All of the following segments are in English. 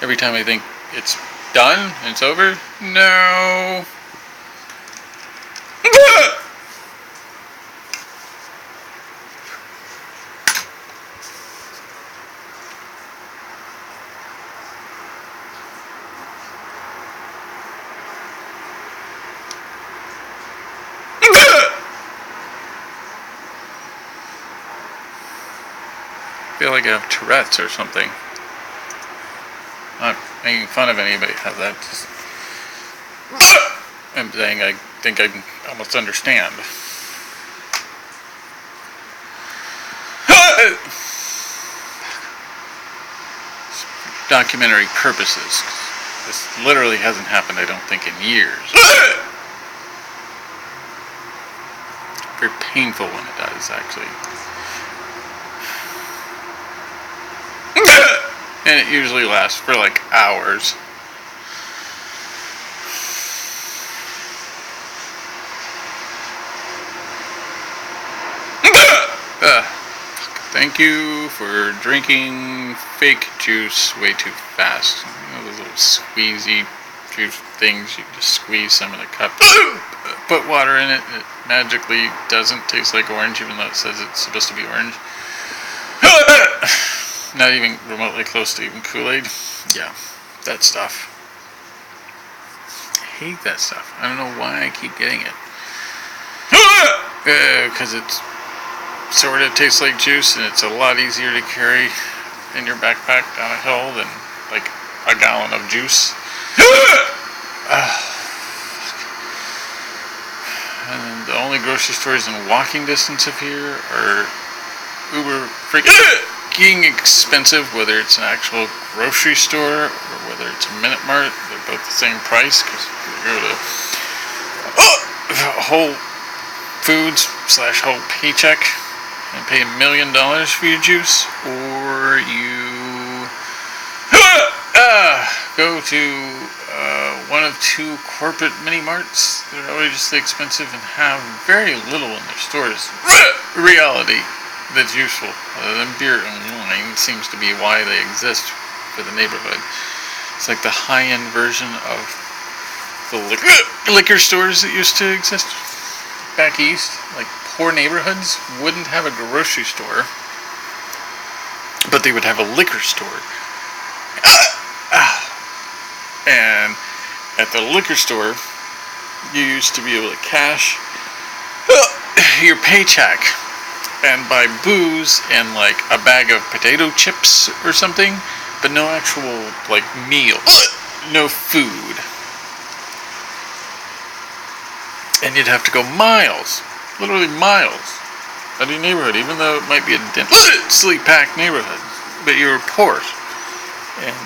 every time I think it's done and it's over, no. I feel like I have Tourette's or something. Not making fun of anybody who has that. Just I'm saying I think I can almost understand. Documentary purposes. This literally hasn't happened, I don't think, in years. Very painful when it does, actually. And it usually lasts for like hours. Thank you for drinking fake juice way too fast. You know, those little squeezy juice things, you just squeeze some in a cup, put water in it, it magically doesn't taste like orange even though it says it's supposed to be orange. Not even remotely close to even Kool-Aid. Yeah, that stuff. I hate that stuff. I don't know why I keep getting it. Because it's sort of tastes like juice and it's a lot easier to carry in your backpack down a hill than like a gallon of juice. And the only grocery stores in walking distance of here are uber freaking expensive, whether it's an actual grocery store or whether it's a Minute Mart. They're both the same price because you go to Whole Foods / Whole Paycheck and pay $1 million for your juice, or you go to one of two corporate mini marts that are outrageously expensive and have very little in their stores. Reality that's useful, other than beer and wine, seems to be why they exist for the neighborhood. It's like the high-end version of the liquor stores that used to exist back east. Like, poor neighborhoods wouldn't have a grocery store, but they would have a liquor store. And at the liquor store, you used to be able to cash your paycheck and buy booze and like a bag of potato chips or something, but no actual like meal, no food. And you'd have to go miles, literally miles, out of your neighborhood, even though it might be a densely packed neighborhood, but you were poor. And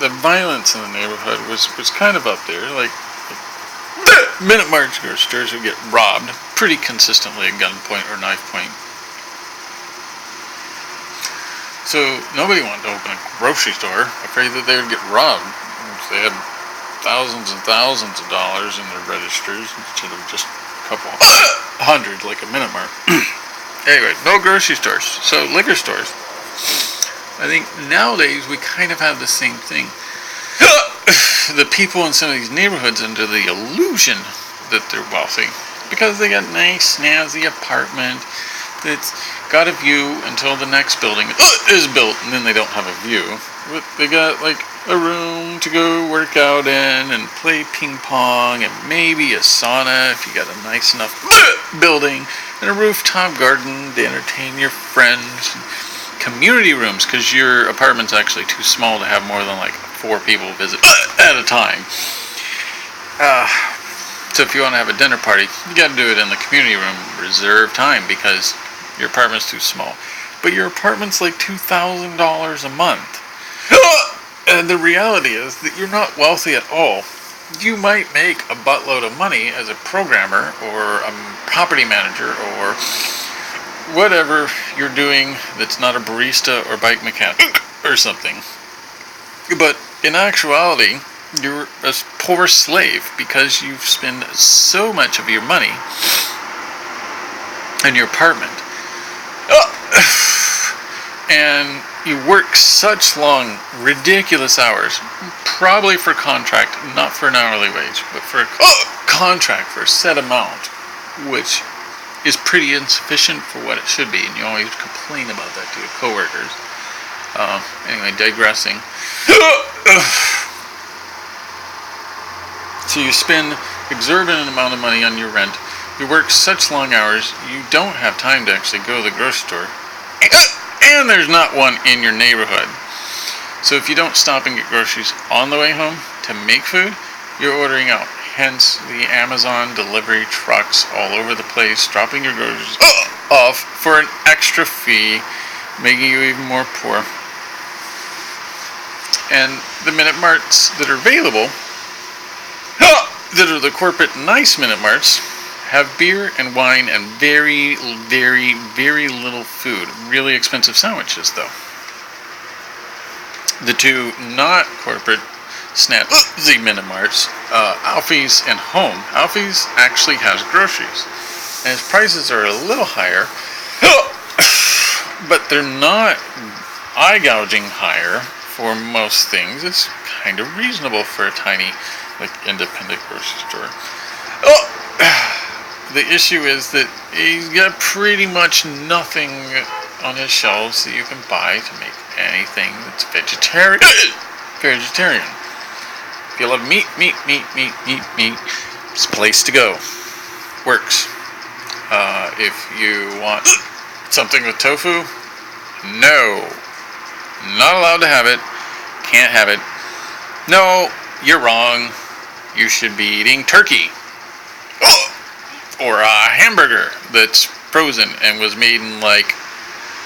the violence in the neighborhood was kind of up there. Like Minute Mart stores would get robbed pretty consistently at gunpoint or knife point. So nobody wanted to open a grocery store, afraid that they would get robbed. They had thousands and thousands of dollars in their registers instead of just a couple hundred like a Minute Mart. Anyway, no grocery stores, so liquor stores. I think nowadays we kind of have the same thing. The people in some of these neighborhoods under the illusion that they're wealthy because they got a nice, snazzy apartment that's got a view until the next building is built, and then they don't have a view. But they got like a room to go work out in and play ping pong and maybe a sauna if you got a nice enough building, and a rooftop garden to entertain your friends. Community rooms, because your apartment's actually too small to have more than like 4 people visit at a time. So if you want to have a dinner party, you got to do it in the community room, reserve time, because your apartment's too small. But your apartment's like $2,000 a month. And the reality is that you're not wealthy at all. You might make a buttload of money as a programmer or a property manager or whatever you're doing that's not a barista or bike mechanic or something. But in actuality, you're a poor slave because you've spent so much of your money in your apartment. And you work such long, ridiculous hours, probably for contract, not for an hourly wage, but for a contract for a set amount, which is pretty insufficient for what it should be, and you always complain about that to your coworkers. Anyway, digressing. So you spend exorbitant amount of money on your rent. You work such long hours, you don't have time to actually go to the grocery store. And there's not one in your neighborhood. So if you don't stop and get groceries on the way home to make food, you're ordering out. Hence the Amazon delivery trucks all over the place, dropping your groceries off for an extra fee, making you even more poor. And the Minute Marts that are available, that are the corporate nice Minute Marts, have beer and wine and very, very, very little food. Really expensive sandwiches, though. The two not corporate snazzy Minute Marts, Alfie's and Home. Alfie's actually has groceries, and its prices are a little higher, but they're not eye-gouging higher for most things. It's kind of reasonable for a tiny, like, independent grocery store. The issue is that he's got pretty much nothing on his shelves that you can buy to make anything that's vegetarian. If you love meat, it's a place to go. Works. If you want something with tofu, no. Not allowed to have it. Can't have it. No, you're wrong. You should be eating turkey. Or a hamburger that's frozen and was made in, like,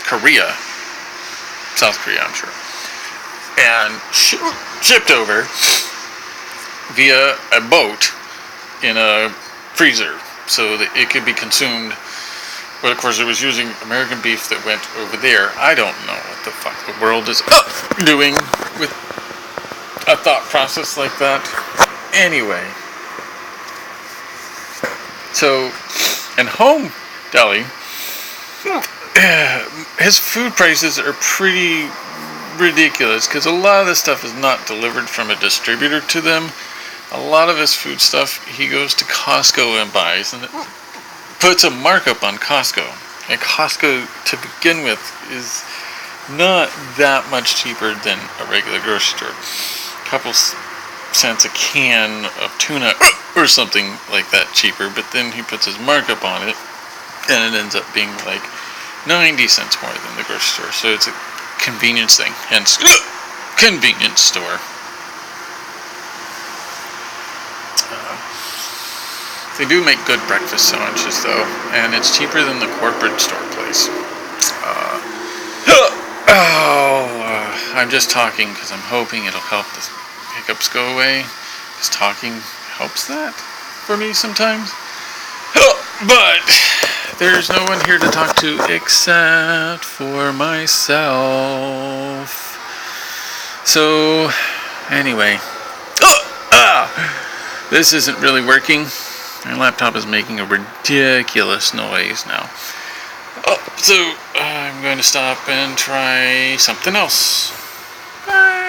Korea. South Korea, I'm sure. And shipped over via a boat in a freezer so that it could be consumed. But of course it was using American beef that went over there. I don't know what the fuck the world is doing with a thought process like that. Anyway. So, in Home Deli, his food prices are pretty ridiculous because a lot of this stuff is not delivered from a distributor to them. A lot of his food stuff he goes to Costco and buys, and it puts a markup on Costco. And Costco, to begin with, is not that much cheaper than a regular grocery store. A couple cents a can of tuna or something like that cheaper, but then he puts his markup on it, and it ends up being like 90 cents more than the grocery store. So it's a convenience thing, hence convenience store. They do make good breakfast sandwiches, though, and it's cheaper than the corporate store place. I'm just talking because I'm hoping it'll help the hiccups go away, because talking helps that for me sometimes. But there's no one here to talk to except for myself. So, anyway. This isn't really working. My laptop is making a ridiculous noise now. So I'm going to stop and try something else. Bye.